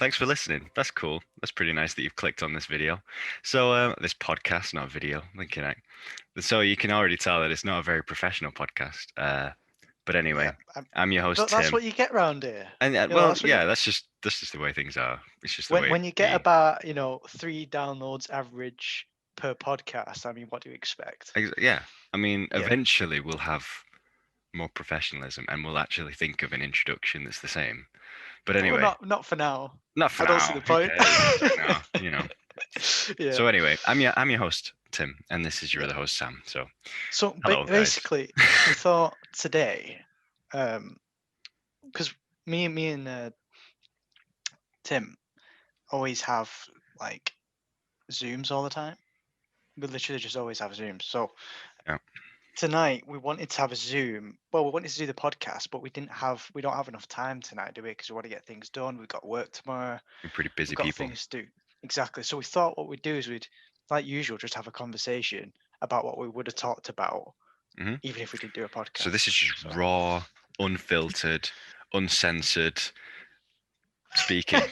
thanks for listening. That's cool. That's pretty nice that you've clicked on this video. So, this podcast, not video, thinking I. So you can already tell that it's not a very professional podcast. But Yeah, anyway, I'm your host that's Tim, what you get round here. and That's what you, that's just the way things are. It's just the way when you get we. about 3 downloads average per podcast. I mean, what do you expect? Yeah, I mean, Yeah. eventually we'll have more professionalism, and we'll actually think of an introduction that's the same. But Well, anyway, not for now. not for I don't see now. the Who point. cares? I know, Yeah. So anyway, I'm your host Tim, and this is your Yeah. other host Sam. So So hello, guys. basically, we thought today, because me and Tim always have like Zooms all the time. We literally just always have Zooms. So Yeah, tonight we wanted to have a Zoom. Well, we wanted to do the podcast, but we don't have enough time tonight, do we? Because we want to get things done. We've got work tomorrow. we're pretty We've busy got people. things to do. Exactly. So we thought what we'd do is we'd, like usual, just have a conversation about what we would have talked about, Hmm even if we did do a So podcast. this is just So raw, unfiltered, uncensored speaking.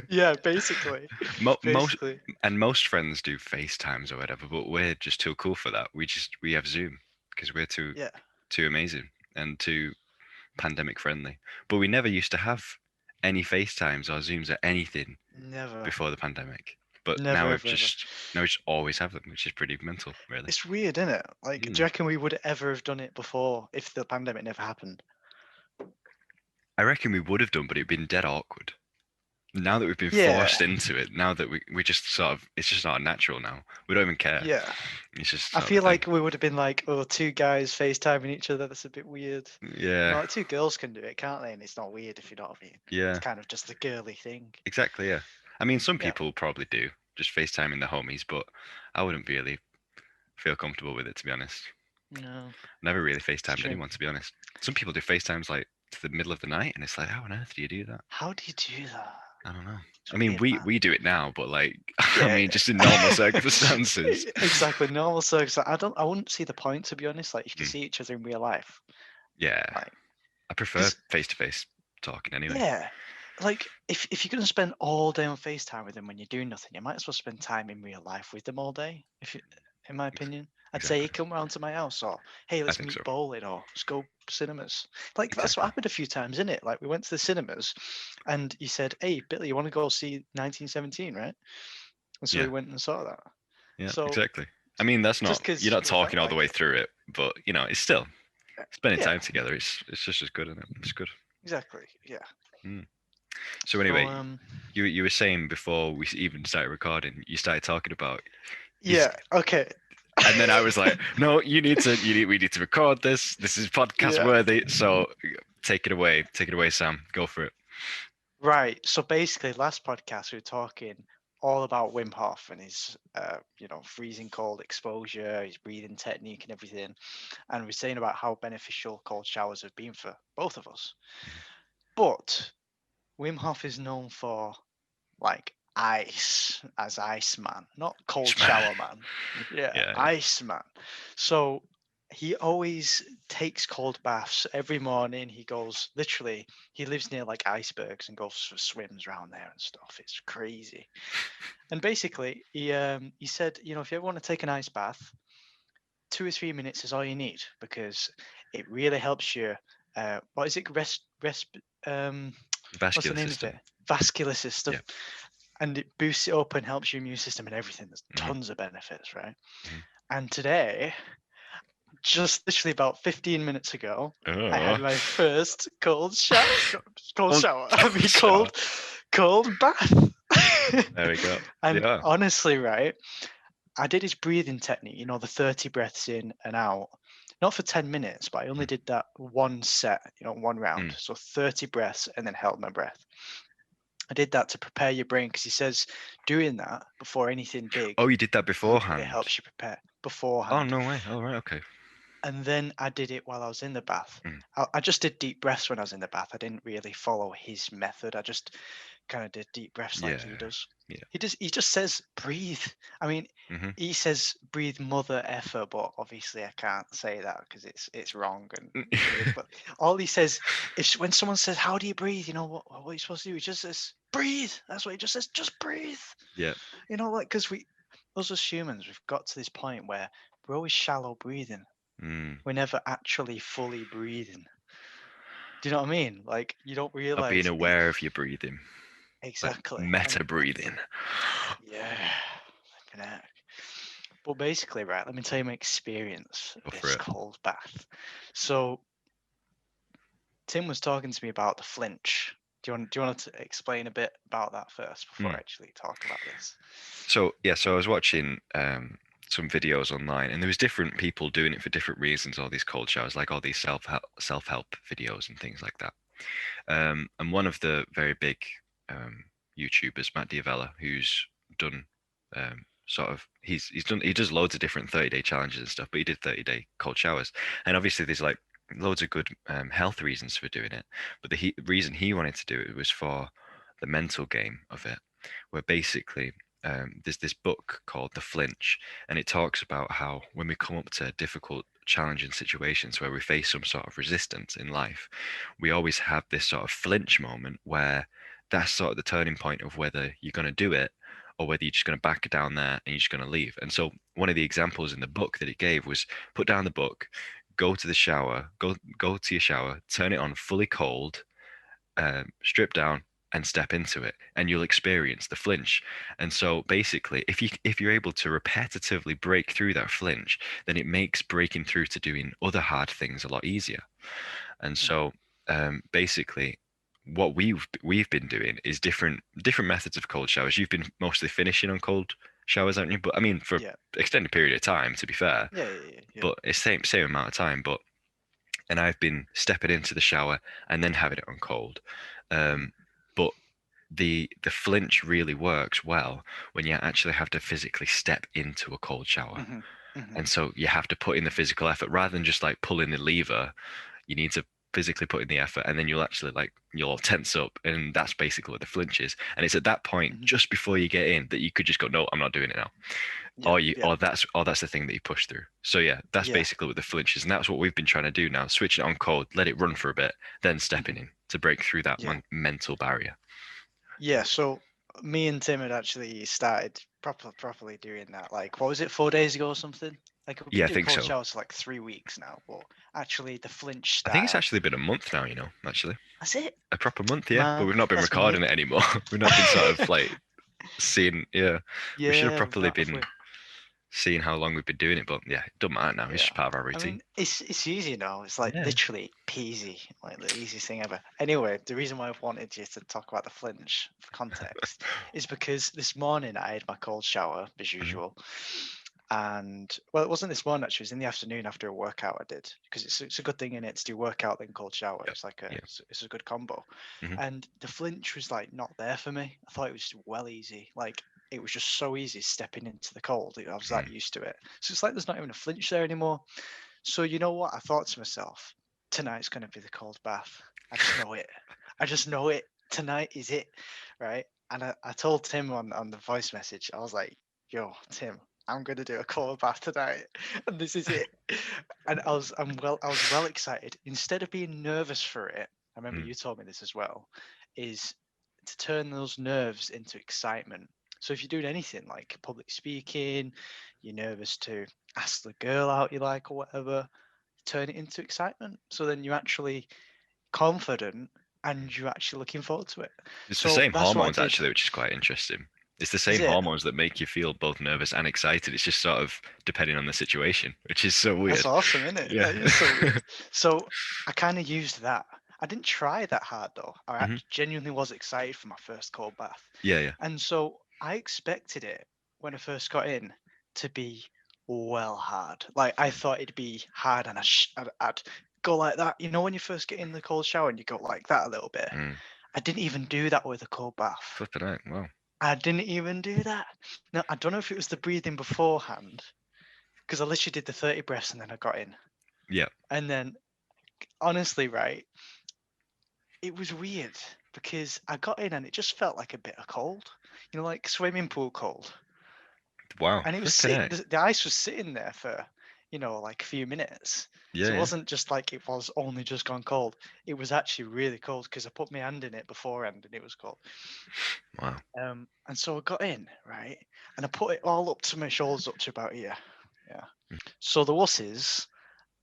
yeah, basically, Mo- most basically, most friends do FaceTimes or whatever, but we're just too cool for that. We have Zoom because we're yeah, too amazing and too pandemic friendly. But we never used to have any FaceTimes or Zooms or anything never, before the pandemic. But never, ever, ever. now we just always have them, which is pretty mental, really. It's weird, isn't it? Like, do Mm. you reckon we would ever have done it before if the pandemic never happened? I reckon we would have done, but it'd been dead awkward. Now that we've been Yeah, forced into it, now that we just sort of, it's just not natural now. We don't even care. yeah. It's just I sort of a feel thing. like we would have been like, oh, two guys FaceTiming each other. That's a bit weird. Yeah, Like two girls can do it, can't they? And it's not weird if you know what I mean. It's yeah, kind of just a girly thing. exactly. Yeah. I mean, some Yeah. people probably do just FaceTiming their homies, but I wouldn't really feel comfortable with it, to be honest. No, Never really it's FaceTimed true. anyone, to be honest. Some people do FaceTimes like to the middle of the night, and it's like, how on earth do you do that? How do you do that? I don't know. It's I mean, weird, we man. we do it now, but like, I Yeah, mean, just in normal circumstances. exactly. Normal circus. I wouldn't see the point, to be honest. Like, if you Mm, see each other in real life, yeah, like, I prefer because face-to-face talking anyway. yeah, like if you're gonna spend all day on FaceTime with them when you're doing nothing, you might as well spend time in real life with them all day. If you, in my Ex- opinion, I'd say, hey, Exactly. come round to my house, or hey, I let's think meet so. bowling, or let's go cinemas. Like that's what Exactly. happened a few times, isn't it? Like we went to the cinemas, and you said, hey, Billy, you want to go see 1917, right? And so we Yeah. went and saw that. Yeah. So Exactly. I mean, that's just not you're because not we felt talking all the like way it, through it, but it's still spending yeah, time together. It's just as good, isn't it? It's good. exactly, yeah. Mm. So So anyway, you were saying before we even started recording, you started talking about is yeah, okay, and then I was like, no, we need to record this. This is podcast yeah. worthy. So take it away, Sam. Go for it. Right. So basically, last podcast we were talking all about Wim Hof and his, freezing cold exposure, his breathing technique, and everything. And we're saying about how beneficial cold showers have been for both of us. But Wim Hof is known for like ice as Iceman, not cold Man. shower man. Yeah, Yeah, yeah. Iceman. So he always takes cold baths every morning. He goes literally, he lives near like icebergs and goes for swims around there and stuff. It's crazy. And basically, he said, if you ever want to take an ice bath, 2 or 3 minutes is all you need because it really helps you. What is it? Um, what's the Vascular name of it? system. Vascular system, Yeah. and it boosts it up and helps your immune system and everything. There's hmm tons of benefits, right? hmm And today, just literally about 15 minutes ago, I Oh, had my first cold shower. Cold oh, shower. I mean, shower. cold bath. There we go. And Yeah. honestly, right, I did his breathing technique, the 30 breaths in and out. Not for 10 minutes, but I only Mm, did that one set, one round. mm. So 30 breaths and then held my breath. I did that to prepare your brain because he says doing that before anything big Oh, you did that really beforehand. helps you prepare Oh beforehand. no way. Oh right. Okay. And then I did it while I was in the bath. Mm, I just did deep breaths when I was in the bath. I didn't really follow his method. I just kind of did deep breaths like he yeah. does. Yeah. He just says breathe. I mean, hmm he says breathe mother effer, but obviously I can't say that because it's wrong and weird. But all he says is when someone says how do you breathe, what are you supposed to do? He just says breathe. That's what he just says. Just breathe. Yeah. You know, like, because us as humans, we've got to this point where we're always shallow breathing. Mm. We're never actually fully breathing. Do you know what I mean? Like, you don't Not being realize aware of your breathing, like exactly. meta breathing. Yeah, flipping heck. But basically, right, let me tell you my experience Go of for this it. cold bath. So Tim was talking to me about the flinch. Do you want to explain a bit about that first before I Mm. actually talk about this? So yeah, so I was watching some videos online, and there was different people doing it for different reasons. All these cold showers, like all these self help videos and things like that. And one of the very big um, YouTubers, Matt Diavella, who's done sort of he does loads of different 30-day challenges and stuff, but he did 30-day cold showers, and obviously there's like loads of good health reasons for doing it, but the reason he wanted to do it was for the mental game of it, where basically there's this book called The Flinch, and it talks about how when we come up to difficult, challenging situations where we face some sort of resistance in life, we always have this sort of flinch moment where that's sort of the turning point of whether you're going to do it or whether you're just going to back down there and you're just going to leave. And so one of the examples in the book that it gave was put down the book, go to the shower, go to your shower, turn it on fully cold, strip down and step into it, and you'll experience the flinch. And so basically, if you're able to repetitively break through that flinch, then it makes breaking through to doing other hard things a lot easier. And Mhm. so basically what we've been doing is different methods of cold showers. You've been mostly finishing on cold showers, haven't you? But I mean, for Yeah, extended period of time, to be fair, yeah. but it's same amount of time. But and I've been stepping into the shower and then having it on cold. Mhm, But the flinch really works well when you actually have to physically step into a cold shower. mhm, mhm, And so you have to put in the physical effort rather than just like pulling the lever. You need to physically put in the effort, and then you'll actually like you'll tense up, and that's basically what the flinch is. And it's at that point, mhm. just before you get in, that you could just go, no, I'm not doing it now, Yeah, or you yeah, or that's the thing that you push through. So yeah, that's yeah. basically what the flinch is, and that's what we've been trying to do now: switch it on cold, let it run for a bit, then stepping Mhm, in to break through that yeah, mental barrier. yeah. So me and Tim had actually started properly doing that. Like, what was it, 4 days ago or something? Like, we've been Yeah, I doing think cold so. showers for like 3 weeks now, but actually the flinch I think it's started. actually been a month now, actually. That's it, A proper month, yeah. But man. we've not been That's recording mid. it anymore. We've not been sort of like seeing, yeah. We should have Yeah, we've properly not been definitely. seeing how long we've been doing it, but yeah, it doesn't matter now. It's Yeah. just part of our I routine. mean, it's easy now. It's like Yeah. literally peasy, like the easiest thing ever. Anyway, the reason why I wanted you to talk about the flinch for context is because this morning I had my cold shower as Mhm. usual, and well, it wasn't this morning actually. It was in the afternoon after a workout I did because it's a good thing in it to do workout then cold shower. Yep. It's like a Yeah. it's a good combo, Hmm. and the flinch was like not there for me. I thought it was well easy, like. It was just so easy stepping into the cold. I was that Mm. used to it. So it's like there's not even a flinch there anymore. So you know what? I thought to myself, tonight's gonna be the cold bath. I just know it. I just know it. Tonight is it, right? And I told Tim on the voice message, I was like, yo, Tim, I'm gonna do a cold bath tonight. And this is it. And I was well excited. Instead of being nervous for it, I remember Mm. you told me this as well, is to turn those nerves into excitement. So if you're doing anything like public speaking, you're nervous to ask the girl out you like or whatever, turn it into excitement. So then you're actually confident and you're actually looking forward to it. It's the So same that's what I hormones did. actually, which is quite interesting. It's the Is same it? hormones that make you feel both nervous and excited. It's just sort of depending on the situation, which is so That's weird. awesome, isn't it? Yeah. That is so weird. So I kind of used that. I didn't try that hard though. Hmm. Genuinely was excited for my first cold bath. Yeah, yeah. And so I expected it when I first got in to be well hard. Like I thought it'd be hard and I'd go like that. You know, when you first get in the cold shower and you go like that a little bit. Mm. I didn't even do that with a cold bath. Flipping out. Wow. I didn't even do that. Now, I don't know if it was the breathing beforehand because I literally did the 30 breaths and then I got in. Yeah. And then, honestly, right, it was weird because I got in and it just felt like a bit of cold, you know, like swimming pool cold. Wow. And it was Flipping sitting, out. the ice was sitting there for, like a few minutes. Yeah, So it yeah. wasn't just like it was only just gone cold. It was actually really cold because I put my hand in it beforehand and it was cold. Wow. And so I got in, right? And I put it all up to my shoulders, up to about here. Yeah. Mm. So the wusses,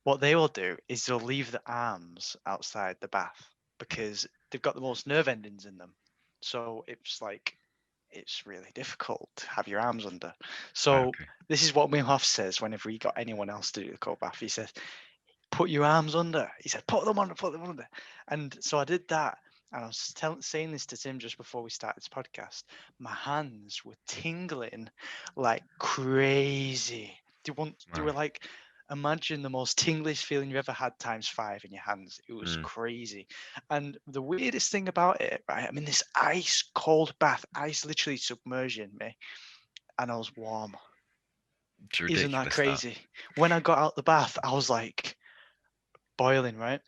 what they will do is they'll leave the arms outside the bath because they've got the most nerve endings in them. So it's really difficult to have your arms under. Right, So okay. this is what Wim Hof says whenever he got anyone else to do the cold bath. He says, "Put your arms under." He said, put them under." And so I did that. And I was saying this to Tim just before we started this podcast. My hands were tingling like crazy. They Wow. were like, imagine the most tingliest feeling you've ever had times 5 in your hands. It was Mm. crazy. And the weirdest thing about it, right? I'm in this ice cold bath, ice literally submerging me, and I was warm. It's Isn't that ridiculous that. crazy? When I got out the bath, I was like boiling, right?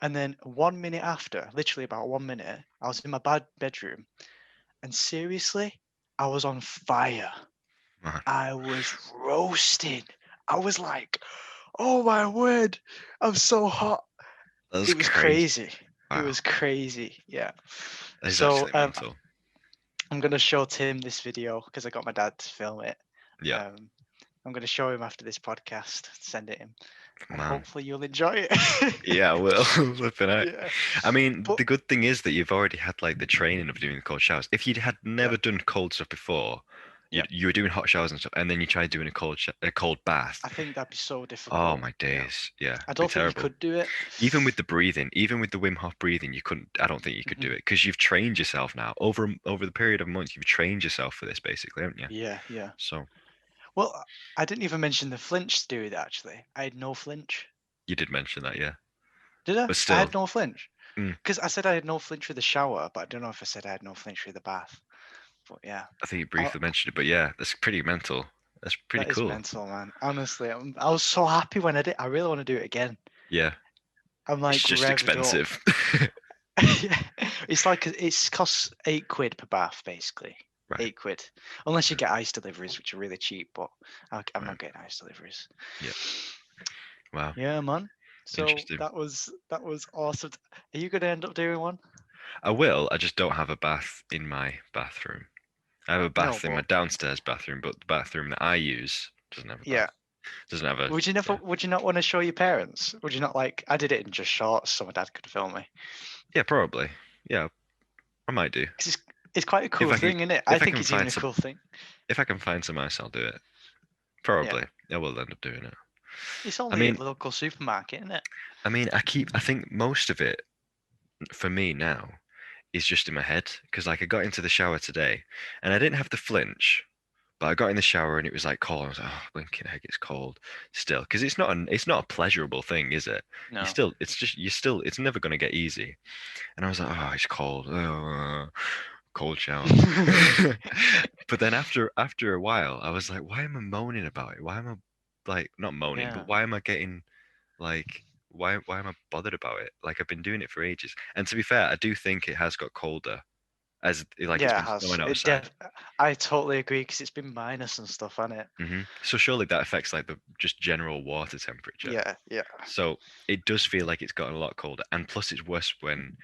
And then 1 minute after, literally about 1 minute, I was in my bedroom, and seriously, I was on fire. Man, I was roasted. I was like, oh my word, I'm so hot. that's It was crazy. crazy. It Wow. was crazy. Yeah. That is So actually mental. I'm gonna show Tim this video because I got my dad to film it. Yeah. Um, I'm gonna show him after this podcast, send it him, and Man. hopefully you'll enjoy it. Yeah, I will. Flipping out. Yeah. I mean, But the good thing is that you've already had like the training of doing the cold showers. If you had yeah, never done cold stuff before, yeah. you were doing hot showers and stuff, and then you tried doing a cold bath. I think that'd be so Oh difficult. my Yeah. days. Yeah, I it'd be don't think you terrible. could do it. Even with the breathing, even with the Wim Hof breathing, you couldn't. I don't think you could do Mhm. it because you've trained yourself now over the period of months. You've trained yourself for this, basically, haven't you? Yeah, yeah. So Well, I didn't even mention the flinch theory actually. I had no flinch. you did mention that, yeah. Did I? But I still, had no flinch. mm, Because I said I had no flinch with the shower, but I don't know if I said I had no flinch with the bath. But yeah, I think you I, briefly mentioned it. But yeah, that's pretty mental. That's pretty that is cool. mental, man. Honestly, I was so happy when I did. I really want to do it again. Yeah, I'm it's like just revved up. expensive. Yeah, it's like it's costs £8 per bath basically. Right. 8 quid, unless you Right. get ice deliveries, which are really cheap. But I'm Right. not getting ice deliveries. Yeah. Wow. Yeah, man. So Interesting. that was awesome. Are you gonna end up doing one? I will. I just don't have a bath in my bathroom. I have a No, bath in my but downstairs bathroom, but the bathroom that I use doesn't have a yeah. bath. Doesn't have a. Yeah. Would you not want to show your parents? Would you not like? I did it in just shorts, so my dad could film me. Yeah, probably. Yeah, I might do. 'Cause it's quite a If cool I can, thing, isn't it? I if I think can it's even find a some, cool thing. if I can find some ice, I'll do it. Yeah. Probably. I will end up doing it. It's I only a mean, local supermarket, isn't it? I think most of it for me now is just in my head because like I got into the shower today and I didn't have the flinch, but I got in the shower and it was like cold. I was like, oh, blinking heck, it's cold still because it's not a pleasurable thing, is it? No. It's never gonna get easy. And I was like, oh, it's cold. Oh, cold shower. But then after a while, I was like, why am I moaning about it? Why am I like not moaning, but Yeah. why am I getting like why am I bothered about it? Like I've been doing it for ages. And to be fair, I do think it has got colder as like it's Yeah, it been has. snowing outside. I totally agree because it's been minus and stuff, hasn't it? So surely that affects like the just general water temperature. Yeah, yeah, So it does feel like it's gotten a lot colder. And plus it's worse when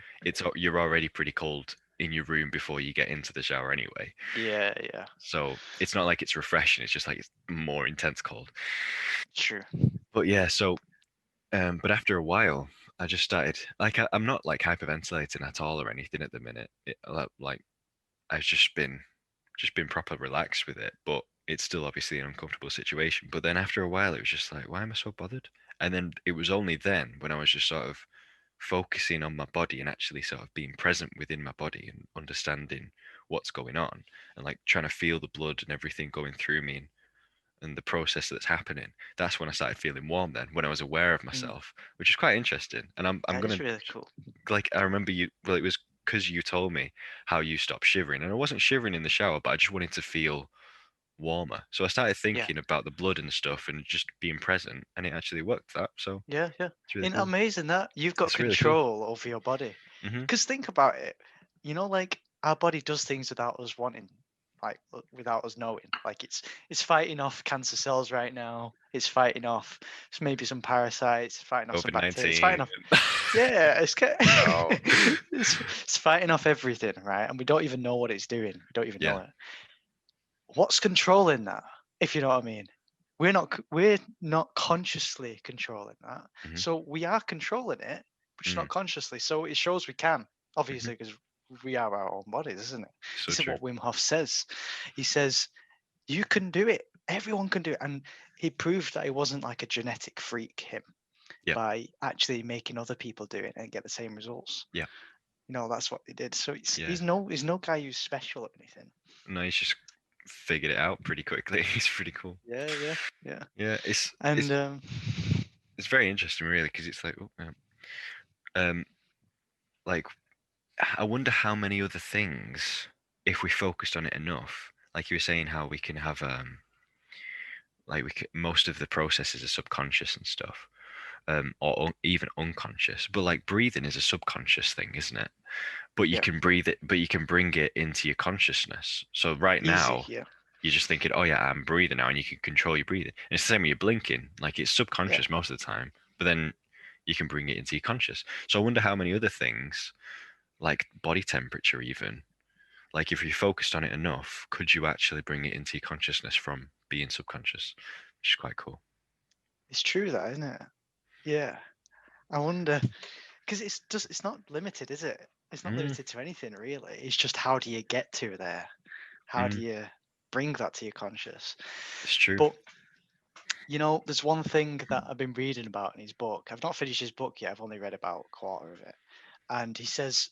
you're already pretty cold in your room before you get into the shower anyway. yeah, yeah. So it's not like it's refreshing, it's just like it's more intense cold. True. But yeah, so but after a while, I just started like I'm not like hyperventilating at all or anything at the minute. Like I've just been proper relaxed with it, but it's still obviously an uncomfortable situation. But then after a while, it was just like, why am I so bothered? And then it was only then when I was just sort of focusing on my body and actually sort of being present within my body and understanding what's going on and like trying to feel the blood and everything going through me and the process that's happening. That's when I started feeling warm. Then when I was aware of Mm, myself, which is quite interesting. And I'm that is gonna really cool. like I remember you. Well, it was because you told me how you stopped shivering, and I wasn't shivering in the shower, but I just wanted to feel warmer. So I started Yeah, thinking about the blood and stuff, and just being present, and it actually worked. That so yeah, yeah. it's really Isn't it cool. amazing that you've got It's really cool. control over your body? Hmm. Because think about it. Like our body does things without us wanting. like without us knowing. Like it's fighting off cancer cells right now. It's fighting off maybe some parasites, fighting off some bacteria. It's COVID-19. fighting off. Yeah, Oh, it's fighting off everything, right? And we don't even know what it's doing. We don't even know yeah. it. What's controlling that? If you know what I mean. We're not consciously controlling that. Hmm. So we are controlling it, but just Mm, not consciously. So it shows we can, hmm. obviously, because we are our own bodies, isn't it? So This is true. what Wim Hof says. He says you can do it. Everyone can do it. And he proved that he wasn't like a genetic freak, him, Yeah. by actually making other people do it and get the same results. Yeah. That's what he did. So Yeah. he's no guy who's special or anything. No, he's just figured it out pretty quickly. He's pretty cool. Yeah, yeah, yeah. Yeah, And it's very interesting, really, because it's like, oh, um, like I wonder how many other things, if we focused on it enough, like you were saying, how we can have like most of the processes are subconscious and stuff, or even unconscious. But like breathing is a subconscious thing, isn't it? But you yeah, can breathe it, but you can bring it into your consciousness. So right easy. now, Yeah, you're just thinking, oh yeah, I'm breathing now, and you can control your breathing. And it's the same when you're blinking. Like it's yeah. subconscious most of the time, but then you can bring it into your conscious. So I wonder how many other things, like body temperature, even like if you focused on it enough, could you actually bring it into your consciousness from being subconscious, which is quite cool. It's true that, isn't it? Yeah. I wonder because it's not limited, is it? It's not Mm, limited to anything really. It's just how do you get to there? How do mm, you bring that to your conscious? it's true. But there's one thing that I've been reading about in his book. I've not finished his book yet. I've only read about a quarter of it. And he says,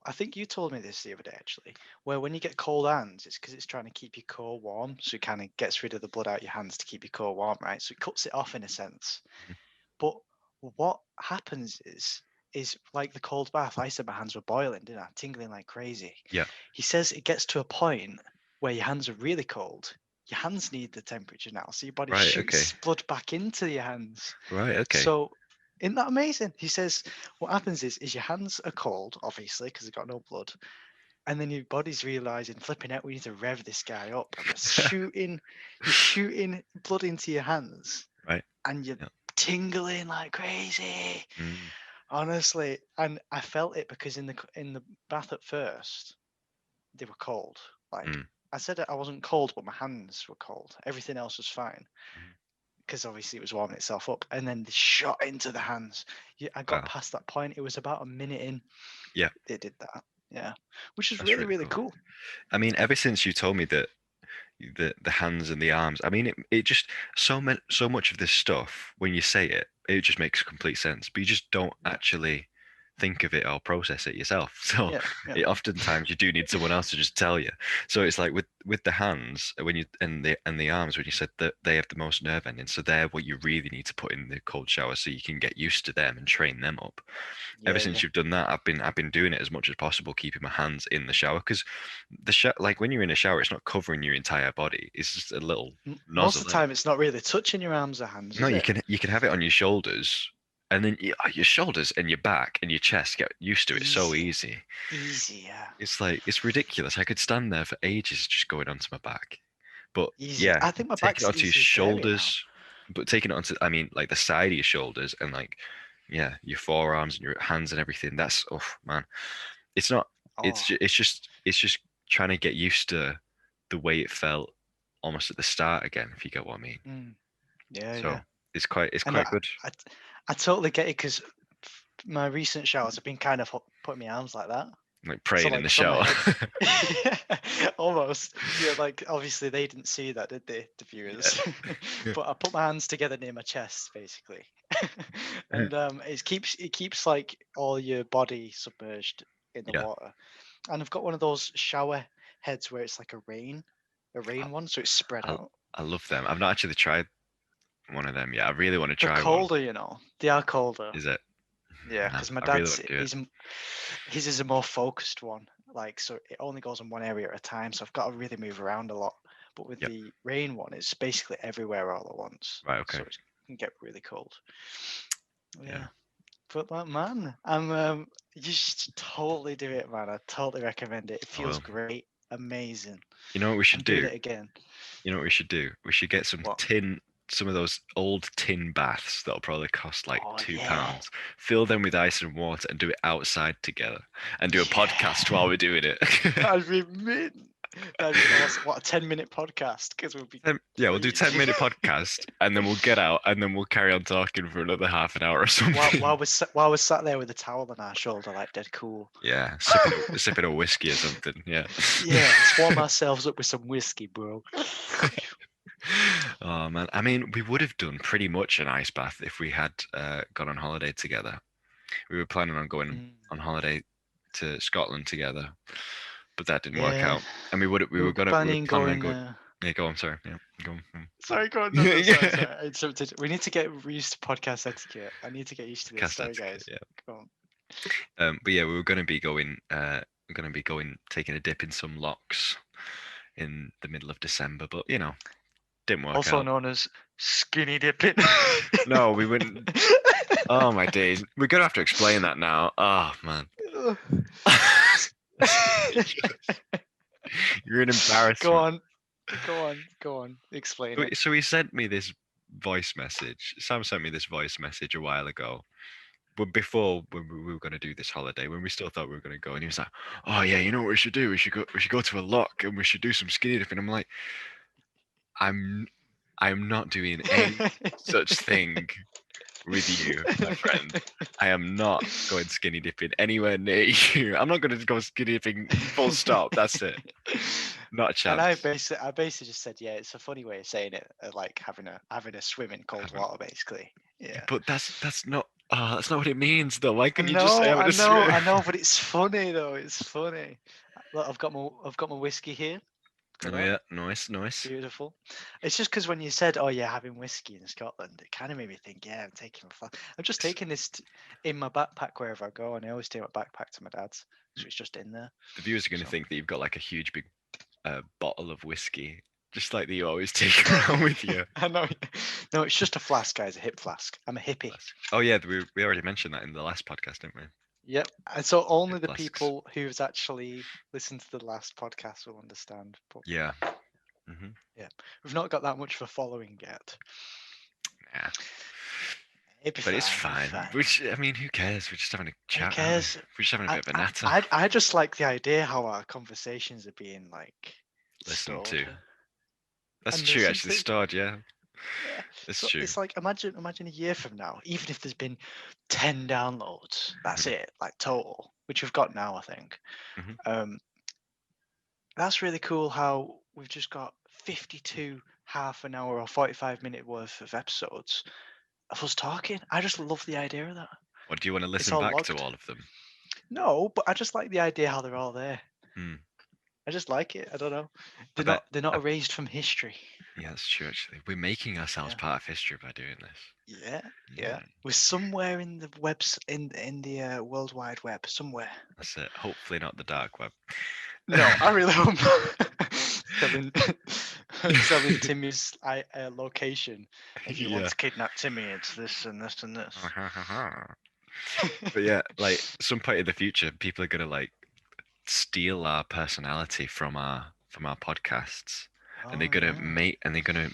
I think you told me this the other day actually, where when you get cold hands, it's because it's trying to keep your core warm. So it kind of gets rid of the blood out your hands to keep your core warm, right? So it cuts it off in a sense. Mhm. But what happens is like the cold bath. I said my hands were boiling, didn't I? Tingling like crazy. Yeah. He says it gets to a point where your hands are really cold. Your hands need the temperature now, so your body Right. Okay. shoots blood back into your hands. Right. Okay. So, isn't that amazing? He says what happens is your hands are cold, obviously, because they've got no blood, and then your body's realizing, flipping out, we need to rev this guy up, and you're shooting blood into your hands, Right. and you're Yeah. tingling like crazy. Mm, Honestly, and I felt it because in the bath at first, they were cold. Like mm, I said, I wasn't cold, but my hands were cold. Everything else was fine mhm. because obviously it was warming itself up. And then they shot into the hands. Yeah, I got Wow. past that point. It was about a minute in. Yeah, They did that. Yeah, which is that's really really really cool. cool. I mean, ever since you told me that the hands and the arms, I mean, it just so much of this stuff when you say it, it just makes complete sense. But you just don't Yeah, actually think of it or process it yourself. So yeah, yeah. oftentimes you do need someone else to just tell you. So it's like with the hands when you and the arms when you said that they have the most nerve endings, so they're what you really need to put in the cold shower so you can get used to them and train them up. Ever Yeah, since yeah. you've done that, I've been doing it as much as possible, keeping my hands in the shower because like when you're in a shower, it's not covering your entire body. It's just a little Most nozzle of the in it. time, it's not really touching your arms or hands, No, is it? you can have it on your shoulders, and then your shoulders and your back and your chest get used to it so Easy, easy. easy, yeah, It's like it's ridiculous. I could stand there for ages just going onto my back. But easy. yeah, I think my taking back's it the onto your easiest area now. shoulders, but taking it onto, I mean, like the side of your shoulders and like, yeah, your forearms and your hands and everything. That's, oh man, it's not, Oh, it's just trying to get used to the way it felt almost at the start again, if you get what I mean. mm, yeah, So yeah. it's And quite good. I, I totally get it because my recent showers have been kind of putting my arms like that. Like So praying in the like from my shower. head, almost. Yeah, like obviously they didn't see that, did they, the Yeah. viewers? Yeah. But I put my hands together near my chest, basically, and it keeps like all your body submerged in the Yeah. water. And I've got one of those shower heads where it's like a rain one, so it's spread I, out. I love them. I've not actually tried one of them yet. I really want to They're try one. colder, They are colder. Is it? Yeah, Man, because my I really dad's want to do it. his is a more focused one. Like so, it only goes in one area at a time. So I've got to really move around a lot. But with Yep. the rain one, it's basically everywhere all at once. Right. So Okay. it can get really cold. Yeah. Yeah, but like man, you should totally do it, man. I totally recommend it. It I feels will. great. amazing. You know what we I'm should doing do? it again. You know what we should do? We should get What? some of those old tin baths that'll probably cost like Oh yeah. £2. Fill them with ice and water and do it outside together and do a podcast while Yeah. we're doing it. That'd be mint. That'd be awesome. What, a 10-minute podcast? Because we'll be Yeah, we'll do crazy. 10-minute podcast and then we'll get out and then we'll carry on talking for another half an hour or while something. while we're sat there with a towel on our shoulder, like dead cool. Yeah, sipping a whiskey or something. Yeah. Yeah, let's warm ourselves up with some whiskey, bro. Oh man, I mean, we would have done pretty much an ice bath if we had gone on holiday together. We were planning on going on holiday to Scotland togetger, but that didn't work Yeah, out. And we we were were planning planning on going. going. Yeah, go on. Sorry. Yeah, go on. Sorry, go on. No, sorry. I interrupted. We need to get used to podcast etiquette. I need to get used to this. Cast Sorry, etiquette, guys. yeah. Go on. But yeah, we were going to be going. We're going to be going taking a dip in some locks in the middle of December, but you know, didn't work Also out. known as skinny dipping. No, we wouldn't. Oh my days, we're gonna have to explain that now. Oh man, you're an embarrassment. Go on. Explain it. So he sent me this voice message. Sam sent me this voice message a while ago, but before when we were going to do this holiday, when we still thought we were going to go, and he was like, "Oh yeah, you know what we should do? We should go to a lock and we should do some skinny dipping." I'm like, I'm not doing any such thing with you, my friend. I am not going skinny dipping anywhere near you. I'm not going to go skinny dipping. Full stop. That's it. Not a chance. And I basically just said, yeah, it's a funny way of saying it, like having a swim in cold water, basically. Yeah. But that's not. Oh, that's not what it means, though. Why couldn't you No, just say having a swim? I know, but it's funny though. It's funny. Look, I've got my whiskey here. Oh yeah, nice. Beautiful. It's just because when you said, "Oh yeah, having whiskey in Scotland," it kind of made me think, "Yeah, I'm taking I'm just taking this in my backpack wherever I go, and I always take my backpack to my dad's, so it's just in there." The viewers are going to think that you've got like a huge big bottle of whiskey, just like that you always take around with you. I know. No, it's just a flask, guys. A hip flask. I'm a hippie. Oh yeah, we already mentioned that in the last podcast, didn't we? Yep. And so only the Flasks. people who's actually listened to the last podcast will understand. But Yeah. Mm-hmm. yeah, we've not got that much of a following yet. Yeah. But it's fine. Which, I mean, who cares? We're just having a chat. Who cares? We're just having a bit of a natter. I just like the idea how our conversations are being like listened stored. to. That's true, actually. Stored, yeah. Yeah. It's So true. it's like imagine a year from now, even if there's been 10 downloads, that's it, like total, which we've got now, I think. That's really cool how we've just got 52 half an hour or 45-minute worth of episodes of us talking. I just love the idea of that. Or do you want to listen back to all of them? No, but I just like the idea how they're all there. I just like it. I don't know. They're not erased from history. Yeah, that's true. Actually, we're making ourselves part of history by doing this. Yeah. We're somewhere in the in the World Wide Web somewhere. That's it. Hopefully not the dark web. No, I really hope not. selling Timmy's location. If you want to kidnap Timmy, it's this and this and this. But yeah, like some point in the future, people are gonna like steal our personality from our podcasts, and they're gonna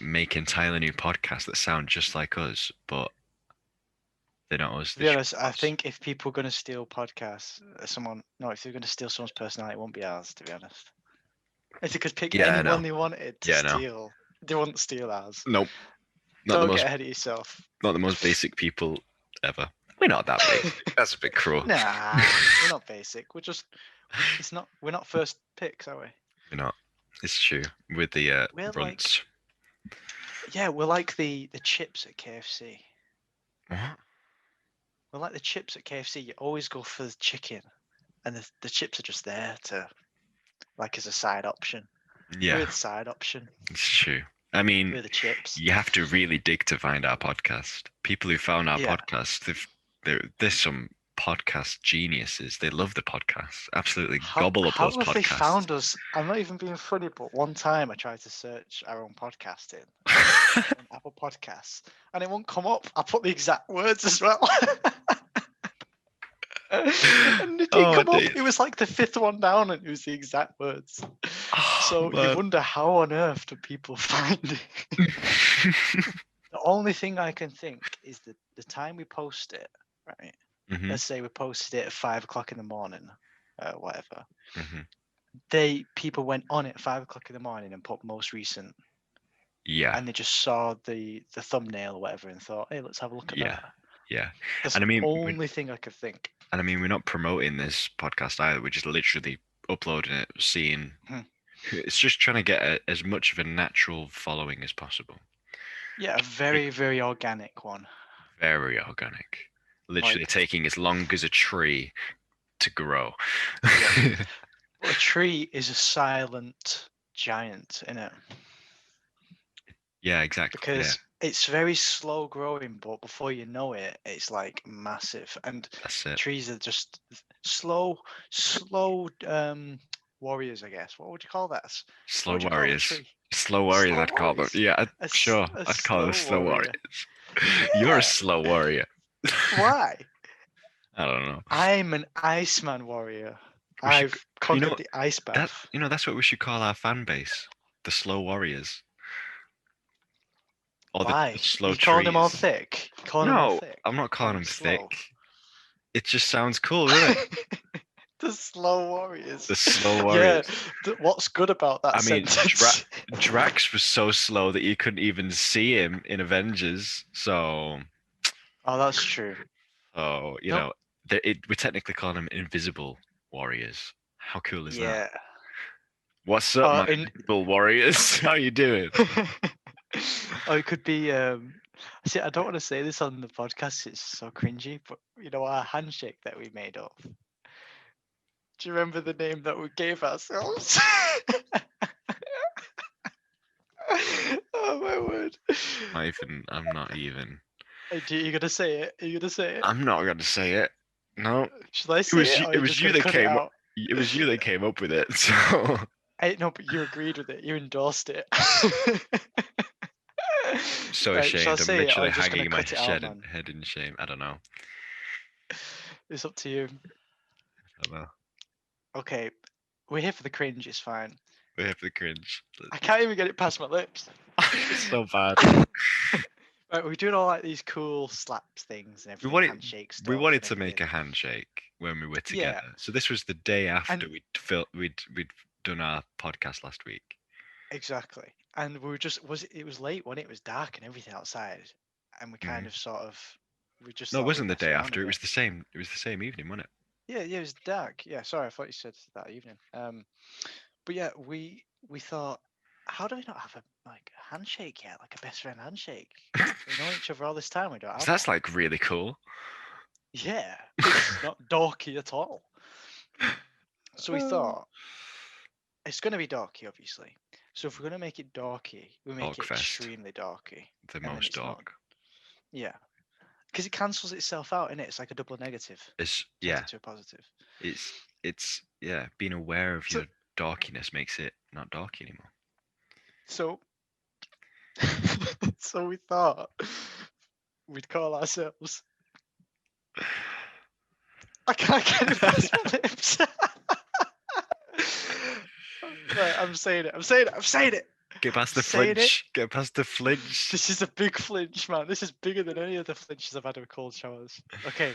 make entirely new podcasts that sound just like us, but they're not us. To be honest, I think if people are gonna steal podcasts, if they're gonna steal someone's personality, it won't be ours. To be honest, if they could pick anyone they wanted to steal, they wouldn't steal ours. Nope. Don't get ahead of yourself. Not the most basic people ever. We're not that basic. That's a bit cruel. Nah, we're not basic. We're not first picks, are we? We're not. It's true. With the runts. We're like the chips at KFC. What? We're like the chips at KFC. You always go for the chicken, and the chips are just there to, like, as a side option. Yeah. We're the side option. It's true. I mean, we're the chips. You have to really dig to find our podcast. People who found our podcast, there's some podcast geniuses. They love the podcast. Absolutely gobble up those podcasts. How have they found us? I'm not even being funny, but one time I tried to search our own podcast on Apple Podcasts, and it won't come up. I put the exact words as well. And it didn't come up. It was like the fifth one down, and it was the exact words. So you man. wonder how on earth do people find it? The only thing I can think is that the time we post it, right? Hmm. Let's say we posted it at 5 o'clock in the morning, whatever. Hmm. People went on it at 5 o'clock in the morning and put most recent, Yeah, and they just saw the thumbnail or whatever and thought, hey, let's have a look at yeah, that. yeah. That's And the I mean, only thing I could think. we're not promoting this podcast either. We're just literally uploading it, seeing. Hmm. It's just trying to get as much of a natural following as possible. Yeah, a very, very organic one. Very organic. Literally Like, taking as long as a tree to grow. yeah. A tree is a silent giant, innit? Yeah, exactly. Yeah, Because it's very slow growing, but before you know it, it's like massive. And that's it. trees are just slow warriors, I guess. What would you call that? What Slow would you call a warriors. tree? Slow warriors, Slow I'd call them. warriors. Yeah, sure. A I'd call them slow slow warrior. warriors. You're a Yeah. slow warrior. Why? I don't know. I'm an Iceman warrior. We should, I've you know, conquered the ice bath. that's what we should call our fan base, the slow warriors, or the Why? slow You calling them all trees. thick? You calling them all No, thick? I'm not calling Calling them them slow? thick. It just sounds cool, doesn't it? The slow warriors. The slow Yeah. warriors. What's good about that I mean, sentence? Drax was so slow that you couldn't even see him in Avengers. So, Oh, that's true. you No. know, we're technically calling them invisible warriors. How cool is that? Yeah. What's up, my In invisible warriors? How you doing? or it could be see, I don't want to say this on the podcast, it's so cringy, but you know our handshake that we made up. Do you remember the name that we gave ourselves? Oh my word. I'm not even. You gonna say it? Are you gonna say it? I'm not gonna say it. No, Should I say it or are it you was just you gonna that cut it came up. out? It was you that came up with it. So No, but you agreed with it. You endorsed it. so Right, shall I ashamed. I'm say it or are literally you just gonna hanging my cut it out, man? head in shame. I don't know. It's up to you. I don't know. Okay, we're here for the cringe, it's fine. We have the cringe. I can't even get it past my lips. It's so bad. Right, we're doing all like these cool slaps things and We everything, wanted handshake we stuff wanted and to make everything. a handshake when we were Yeah, together. So this was the day after and we'd done our podcast last week. exactly. And we were just it was late when it was dark and everything outside, and we kind Mhm. of sort of we just No, it thought we'd wasn't the mess day around a after. It bit. was the same. It was the same evening, wasn't it? Yeah, yeah, it was dark. Yeah, sorry, I thought you said that evening. But yeah, we thought, how do we not have a like a handshake yet, like a best friend handshake? We know each other all this time. We don't have So that's one. like really cool. Yeah, it's not dorky at all. So we thought it's going to be dorky, obviously. So if we're going to make it dorky, we make it Dorkfest, extremely dorky, the and then most it's not. dork. Yeah, because it cancels itself out, innit? It's like a double negative, turns Yeah, into a positive. it's yeah. Being aware of So your dorkiness makes it not dorky anymore. so so we thought we'd call ourselves. I can't get it past my lips. Right, I'm saying it. I'm saying it. I'm saying it. Get past the Saying it. flinch. Get past the flinch. This is a big flinch, man. This is bigger than any of the flinches I've had with cold showers. Okay.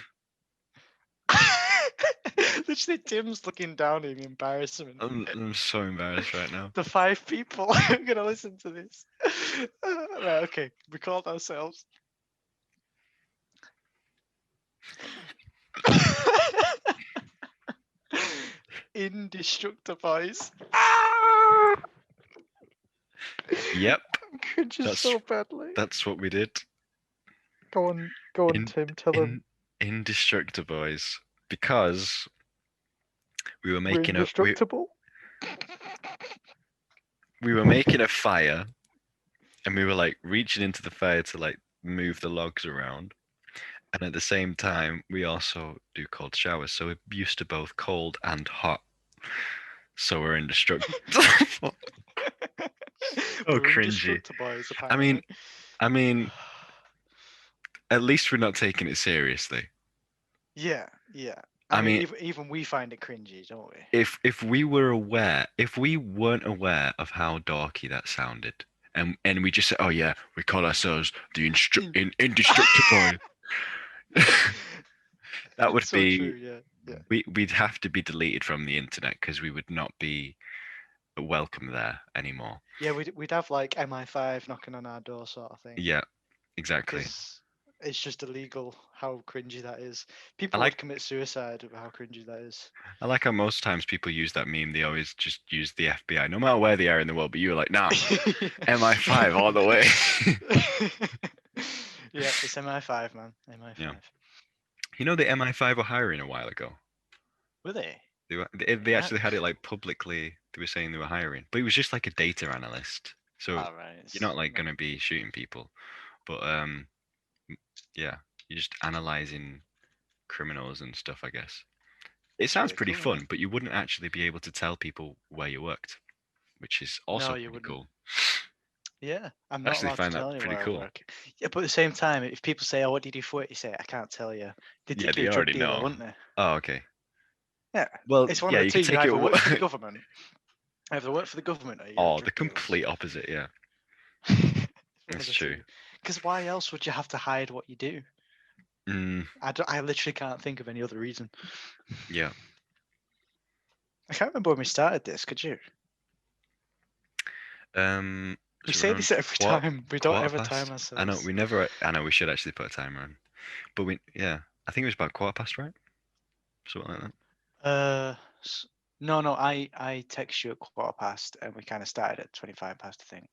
Literally, Tim's looking down in embarrassment. I'm so embarrassed right now. The 5 people are going to listen to this. Right, okay. We called ourselves. Indestructiboys. Yep, I'm cringing that's so badly. that's what we did. Go on, In Tim. Tell them Indestructiboys, because we were we're making indestructible. we were making a fire, and we were like reaching into the fire to like move the logs around, and at the same time we also do cold showers, so we're used to both cold and hot. So we're indestructible. So We're cringy. indestructiboys, I mean, apparently. I mean, at least we're not taking it seriously. Yeah, yeah. I I mean, mean, even we find it cringy, don't we? if we weren't aware of how dorky that sounded, and we just said, oh yeah, we call ourselves the indestructible, that would So true. be Yeah. Yeah. we'd have to be deleted from the internet because we would not be welcome there anymore. Yeah. We'd have like MI5 knocking on our door, sort of thing, Yeah, exactly. because it's just illegal. How cringy that is. I People would like commit suicide over how cringy that is. I like how most times people use that meme. They always just use the FBI, no matter where they are in the world. But you were like, nah, MI5 all the way. Yeah, it's MI5, man. Yeah. MI5. You know the MI5 were hiring a while ago. Were they? They Right. actually had it like publicly. They were saying they were hiring, but it was just like a data analyst. So All right. you're not like going to be shooting people, but yeah, you're just analyzing criminals and stuff, I guess. It That's sounds really pretty cool, man. fun, but you wouldn't actually be able to tell people where you worked, which is No, also you pretty wouldn't. cool. Yeah, I'm I not actually allowed to find that tell anyone pretty where I cool. work. Yeah, but at the same time, if people say, "Oh, what did you do for it?" You say, "I can't tell you." They'd Yeah, think you're they a drug already dealer, know. wouldn't they? Oh, okay. Yeah, Well, it's one yeah, of the you two. could You take it. either work for the government, either work for the government, or you're a Oh, the drug dealer. complete opposite. Yeah, It's one of that's the true. two. Because why else would you have to hide what you do? Mm, I literally can't think of any other reason. yeah. I can't remember when we started this. Could you? We Was it say around this every quarter time. We don't quarter ever time past? I know ourselves. we never. I know we should actually put a timer on, but we yeah. I think it was about quarter past, right? Something like that. Uh, s- no. I text you at 1/4 past, and we kind of started at 25 past. I think.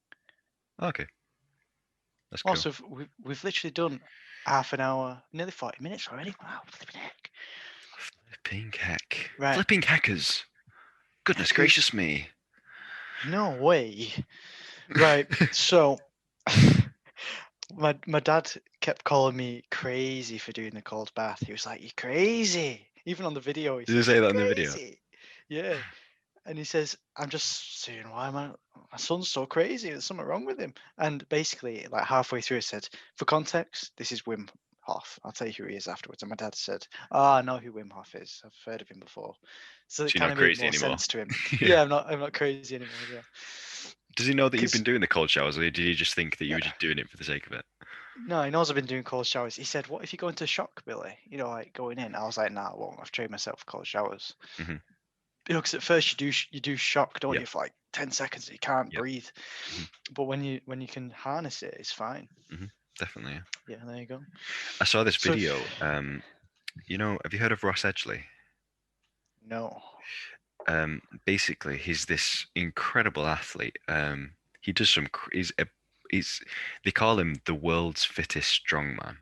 Okay, that's cool. Also, we've literally done half an hour, nearly 40 minutes already. Wow, flipping heck. Flipping heck! Right. Flipping hackers! Goodness Hackers. gracious me! No way. Right. So, my dad kept calling me crazy for doing the cold bath. He was like, "You're crazy." Even on the video, he Did you says, say "You're that in the video? crazy." Yeah. And he says, "I'm just saying why my son's so crazy. There's something wrong with him." And basically, like halfway through, I said, "For context, this is Wim Hof. I'll tell you who he is afterwards." And my dad said, "Oh, I know who Wim Hof is. I've heard of him before." So it So you're kind not of made crazy more anymore. sense to him. Yeah. Yeah, I'm not crazy anymore. Yeah, Does he know that you've been because doing the cold showers, or did he just think that you no, were just doing it for the sake of it? no, he knows I've been doing cold showers. He said, "What if you go into shock, Billy? You know, like going in." I was like, "Nah, I won't. I've trained myself for cold showers." Hmm. You know, because at first you do shock, don't Yeah. you, for like 10 seconds. You can't Yep. breathe. Hmm. But when you can harness it, it's fine. Hmm. Definitely. Yeah. Yeah, there you go. I saw this So video. Have you heard of Ross Edgley? no. Basically, he's this incredible athlete. He does some. He's they call him the world's fittest strongman.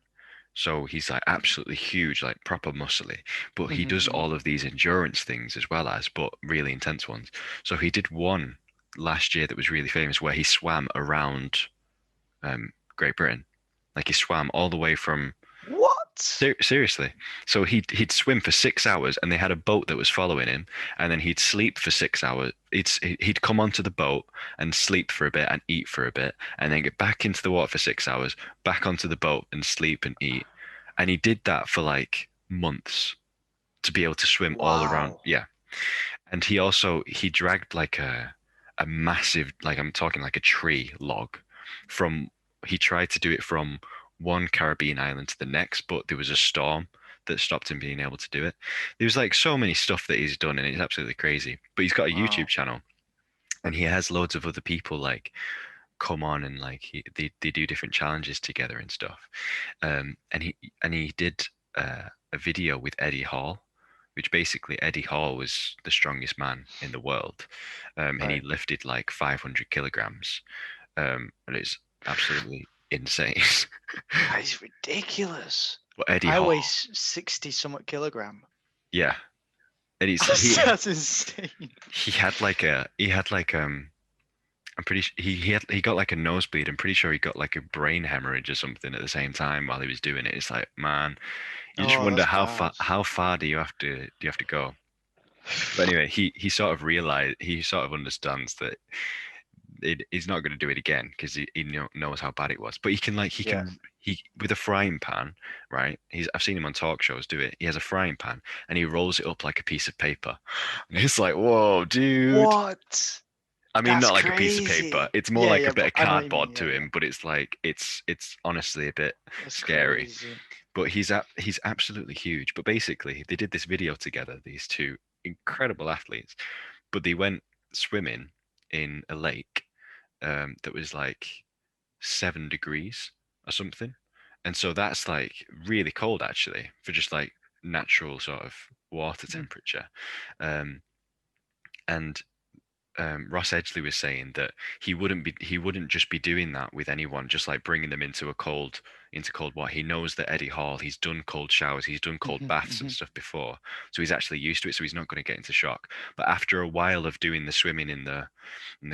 So he's like absolutely huge, like proper muscly. But he Hmm. does Hmm. all of these endurance things as well as, but really intense ones. So he did one last year that was really famous, where he swam around Great Britain. Like he swam all the way from What? Seriously. So he'd swim for 6 hours, and they had a boat that was following him, and then he'd sleep for 6 hours. He'd come onto the boat and sleep for a bit and eat for a bit, and then get back into the water for 6 hours, back onto the boat and sleep and eat. And he did that for like months to be able to swim all around. Wow. Yeah. And he dragged like a massive, like I'm talking like a tree log from he tried to do it from one Caribbean island to the next, but there was a storm that stopped him being able to do it. There's like so many stuff that he's done, and it's absolutely crazy. But he's got a YouTube Wow. channel, and he has loads of other people like come on, and like they do different challenges together and stuff. And he did a video with Eddie Hall, which basically Eddie Hall was the strongest man in the world, and he Right. lifted like 500 kilograms, and it's absolutely insane. That is ridiculous. But Eddie I Hall, weigh 60 somewhat kilogram. yeah, and it's That's insane. he had like I'm pretty sure he got like a nosebleed. I'm pretty sure he got like a brain hemorrhage or something at the same time while he was doing it. It's like, man, you just Oh, wonder that's bad. how far do you have to go? But anyway, he sort of realized he sort of understands that he's not going to do it again because he knows how bad it was. But he can like Yeah. he with a frying pan, right? I've seen him on talk shows do it. He has a frying pan and he rolls it up like a piece of paper. And it's like, whoa, dude. What? I mean, That's not like a piece of paper. crazy. It's more Yeah, like a yeah, bit but of I know what you mean. cardboard Yeah, to yeah. him, but it's like it's honestly a bit That's scary. crazy. But he's absolutely huge. But basically, they did this video together. These two incredible athletes, but they went swimming in a lake that was like 7 degrees or something, and so that's like really cold actually for just like natural sort of water Mm. temperature. Um, and Ross Edgley was saying that he wouldn't just be doing that with anyone, just like bringing them into cold water. He knows that Eddie Hall, he's done cold showers, he's done cold Mhm, baths and mhm. stuff before, so he's actually used to it. So he's not going to get into shock. But after a while of doing the swimming in the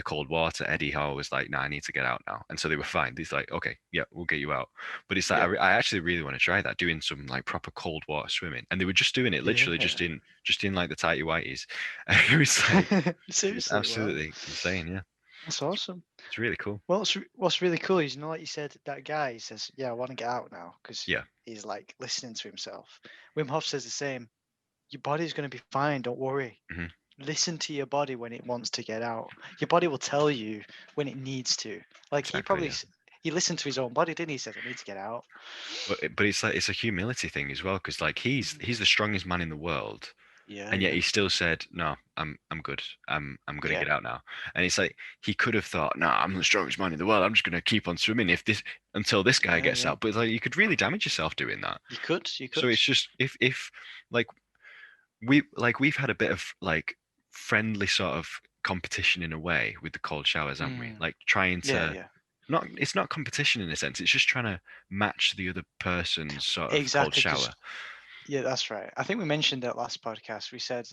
cold water, Eddie Hall was like, "Nah, I need to get out now," and so they were fine. He's like, "Okay, yeah, we'll get you out." But it's like Yeah. I actually really want to try that, doing some like proper cold water swimming, and they were just doing it literally Yeah. just in like the tighty whities. It was like it's Seriously, wow. absolutely insane. Yeah, That's awesome. it's really cool. Well, what's really cool is, like you said, that guy, he says, "Yeah, I want to get out now," because Yeah. he's like listening to himself. Wim Hof says the same. Your body's going to be fine. Don't worry. Hmm. Listen to your body when it wants to get out. Your body will tell you when it needs to. Like Exactly. Yeah. he listened to his own body, didn't he? He said, "I need to get out." But it's like it's a humility thing as well, because like he's the strongest man in the world, Yeah, and yet yeah, he still said, "No, I'm good. I'm gonna yeah, get out now." And it's like he could have thought, "No, I'm the strongest man in the world. I'm just gonna keep on swimming if this until this guy yeah, gets yeah. out." But it's like you could really damage yourself doing that. You So could. it's just if like we've had a bit of like friendly sort of competition in a way with the cold showers, haven't we? Mm, Like trying yeah, to yeah. not it's not competition in a sense. It's just trying to match the other person's sort of cold Exactly, because shower. yeah, that's right. I think we mentioned that last podcast. We said,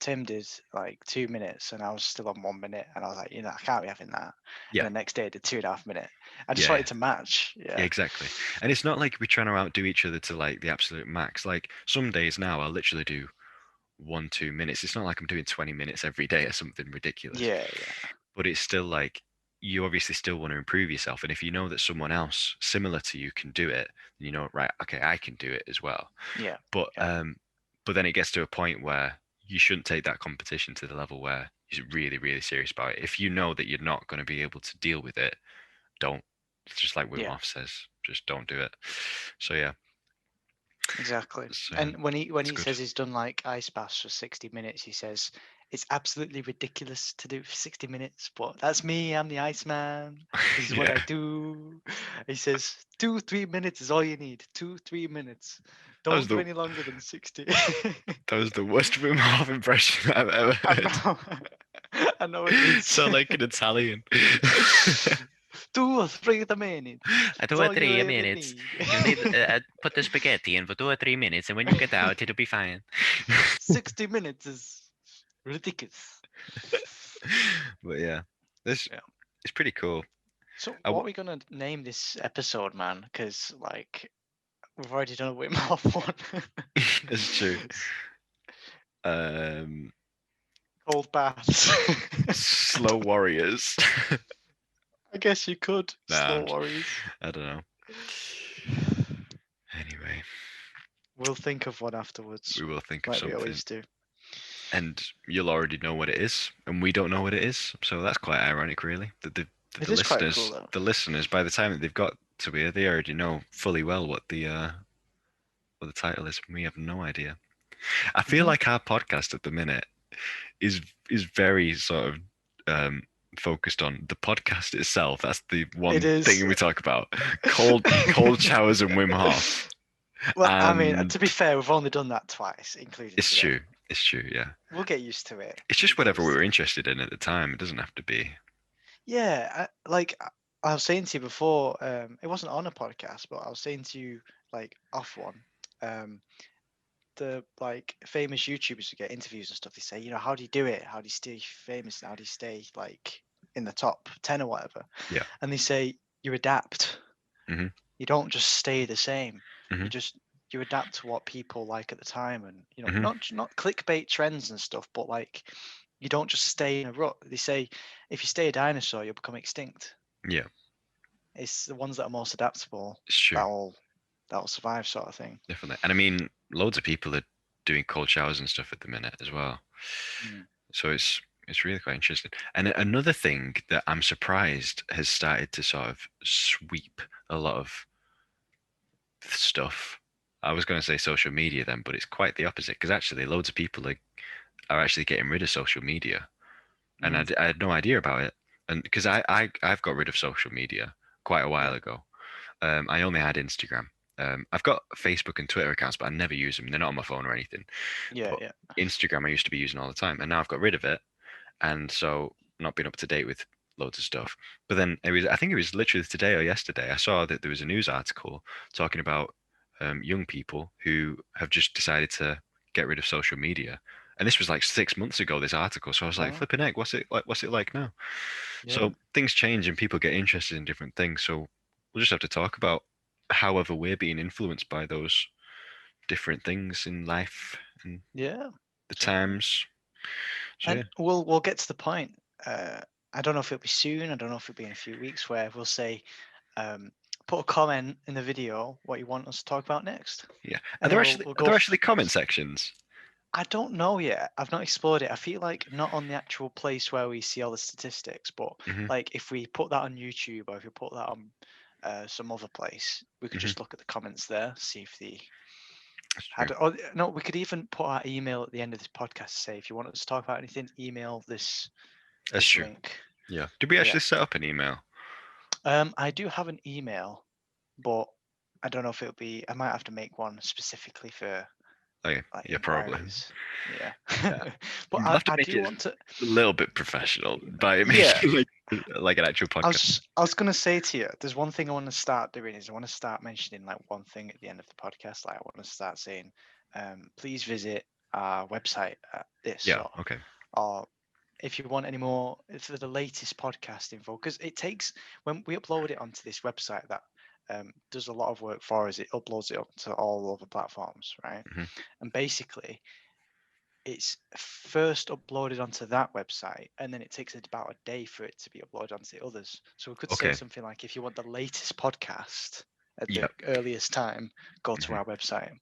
Tim did like 2 minutes, and I was still on 1 minute, and I was like, I can't be having that. And Yeah, the next day, I did 2.5 minutes. I just yeah, wanted to match. yeah, Yeah, exactly. And it's not like we're trying to outdo each other to like the absolute max. Like some days now, I'll literally do 1-2 minutes. It's not like I'm doing 20 minutes every day or something ridiculous. yeah, yeah, But it's still like you obviously still want to improve yourself. And if you know that someone else similar to you can do it, then you know, right, okay, I can do it as well. yeah, But yeah, but then it gets to a point where you shouldn't take that competition to the level where you're really, really serious about it. If you know that you're not going to be able to deal with it, don't. It's just like Wim yeah. Hof says, just don't do it. So yeah, Exactly. it's And when it's he good. says he's done like ice baths for 60 minutes, he says it's absolutely ridiculous to do it for 60 minutes, but that's me. I'm the Iceman. This is what Yeah, I do. He says 2-3 minutes is all you need. 2-3 minutes. that was Don't do the any longer than 60. that was the worst Wim Hof impression I've ever I heard. know. I know it is. Sound like an Italian. 2 or 3 minutes. That's 2 or all you 3 really minutes. need. You need put the spaghetti in for 2 or 3 minutes, and when you get out, it'll be fine. 60 minutes is ridiculous. But yeah, this Yeah. it's pretty cool. So I what w- are we gonna name this episode, man? Because like we've already done a Wim Hof one. it's true. Um, Cold baths. Slow warriors. I guess you could. Nah, Slow worries. I don't know. Anyway, We'll think of one afterwards, we will think of like we something, always do. and you'll already know what it is, and we don't know what it is. So that's quite ironic, really. That It is quite cool though. the listeners, by the time that they've got to here, they already know fully well what the title is. We have no idea. I feel Mhm. like our podcast at the minute is very sort of focused on the podcast itself. That's the one It is. thing we talk about: cold showers and Wim Hof. Well, I mean, And to be fair, we've only done that twice, including it's today. true. It's true. Yeah. We'll get used to it. It's just We'll get whatever we used were to it. interested in at the time. It doesn't have to be. Yeah, I was saying to you before, it wasn't on a podcast, but I was saying to you like off one, the like famous YouTubers who get interviews and stuff, they say, how do you do it? How do you stay famous? How do you stay like in the top 10 or whatever? Yeah. And they say you adapt. Hmm. You don't just stay the same. Hmm. You adapt to what people like at the time, and Hmm. not clickbait trends and stuff, but like you don't just stay in a rut. They say if you stay a dinosaur, you'll become extinct. Yeah. it's the ones that are most adaptable It's true, that'll survive, sort of thing. definitely. And I mean, loads of people are doing cold showers and stuff at the minute as well. Mm. So it's really quite interesting. And another thing that I'm surprised has started to sort of sweep a lot of stuff. I was going to say social media then, but it's quite the opposite because actually loads of people are actually getting rid of social media, and Mm. I had no idea about it. And because I've got rid of social media quite a while Yeah. ago. I only had Instagram. I've got Facebook and Twitter accounts, but I never use them. They're not on my phone or anything. Yeah, But yeah. Instagram I used to be using all the time, and now I've got rid of it, and so not been up to date with loads of stuff. But then I think it was literally today or yesterday, I saw that there was a news article talking about young people who have just decided to get rid of social media. And this was like 6 months ago, this article. So I was like, Wow. flipping heck, what's it like? What's it like now? Yeah. So things change and people get interested in different things. So we'll just have to talk about however we're being influenced by those different things in life and Yeah. the Exactly. times. So yeah, And we'll get to the point. I don't know if it'll be soon. I don't know if it'll be in a few weeks where we'll say, um, put a comment in the video what you want us to talk about next, yeah. and then we'll Are go. there actually comment sections? I don't know yet. I've not explored it. I feel like not on the actual place where we see all the statistics, but Hmm. like if we put that on YouTube or if we put that on some other place, we could Hmm. just look at the comments there, see if the That's true. had. Or no, we could even put our email at the end of this podcast. Say if you want us to talk about anything, email That's this true. link. Yeah. Did we Yeah. actually set up an email? I do have an email, but I don't know if it'll be. I might have to make one specifically for Oh yeah, like yeah, probably. inquiries. Yeah. Yeah. But We'll have to I make do it want to. a little bit professional by Yeah. making like an actual podcast. I was gonna say to you, there's one thing I want to start doing is I want to start mentioning like one thing at the end of the podcast. Like I want to start saying, please visit our website at this, Yeah. Okay. or if you want any more for the latest podcast info, because it takes when we upload it onto this website that does a lot of work for us. It uploads it up to all other platforms, right? Hmm. And basically, it's first uploaded onto that website and then it takes about a day for it to be uploaded onto the others. So we could say Okay. something like, if you want the latest podcast at the Yeah. earliest time, go to Hmm. our website.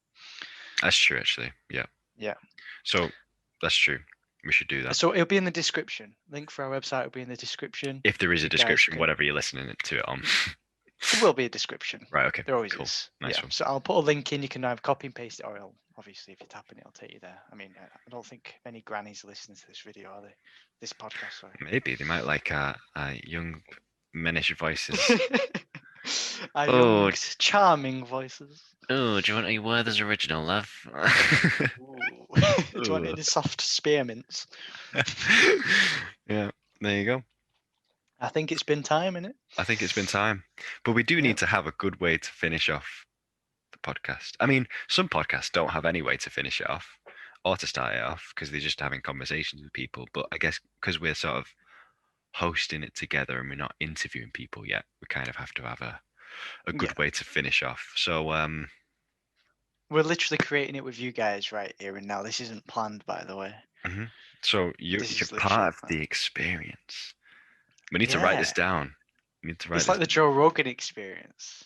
That's true, actually. Yeah. Yeah. So that's true. We should do that. So it'll be in the description. Link for our website will be in the description. If there is a You guys description, can. whatever you're listening to it on. There will be a description. Right. Okay. There always Cool. is. Nice Yeah. one. So I'll put a link in. You can either copy and paste it, or obviously if you tap in, it'll take you there. I mean, I don't think any grannies are listening to this video, are they? This podcast, sorry. Maybe they might like our young menish voices. Our Oh, young, charming voices. Oh, do you want a Werther's original, love? Ooh. Do you want any soft spearmints? Yeah, there you go. I think it's been time, innit? I think it's been time. But we do Yeah. need to have a good way to finish off the podcast. I mean, some podcasts don't have any way to finish it off or to start it off because they're just having conversations with people. But I guess because we're sort of hosting it together and we're not interviewing people yet, we kind of have to have a good Yeah. way to finish off. So We're literally creating it with you guys right here and now. This isn't planned, by the way. so you're This is part of literally the experience. We need to write this down. We need to write It's this like the down. Joe Rogan experience.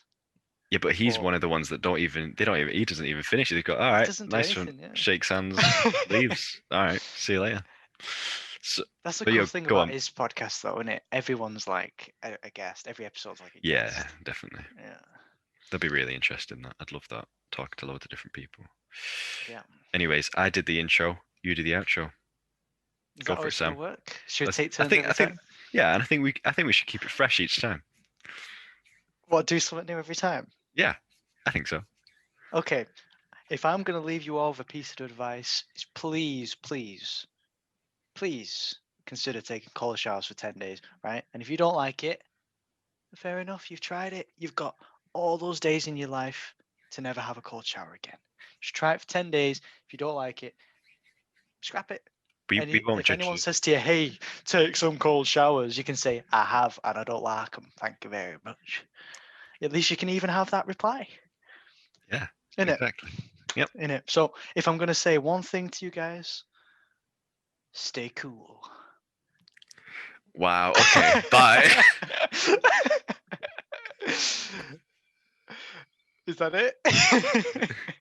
Yeah, but he's Well, one of the ones that he doesn't even finish it. They go, all he right, doesn't do nice one, anything, yeah. shakes hands, leaves. All right, see you later. So, That's the but cool thing go about on. his podcast, though, isn't it? Everyone's like a guest. Every episode's like a Yeah, guest. definitely. Yeah. That'd be really interesting. That I'd love that. Talking to loads of different people. Yeah. Anyways, I did the intro. You do the outro. Is Go that how for it, it's gonna Sam. work? Should we Let's- take I turns think. every I think. time? Yeah, and I think we should keep it fresh each time. What, do something new every time? Yeah, I think so. Okay. If I'm gonna leave you all with a piece of advice, is please, please, please consider taking cold showers for 10 days, right? And if you don't like it, fair enough, you've tried it. You've got all those days in your life to never have a cold shower again. Just try it for 10 days. If you don't like it, scrap it. And We won't if judge anyone you. says to you, hey, take some cold showers, you can say, I have, and I don't like them. Thank you very much. At least you can even have that reply. Yeah, In exactly. Yep. In it. So if I'm going to say one thing to you guys, stay cool. Wow. Okay. Bye. Is that it?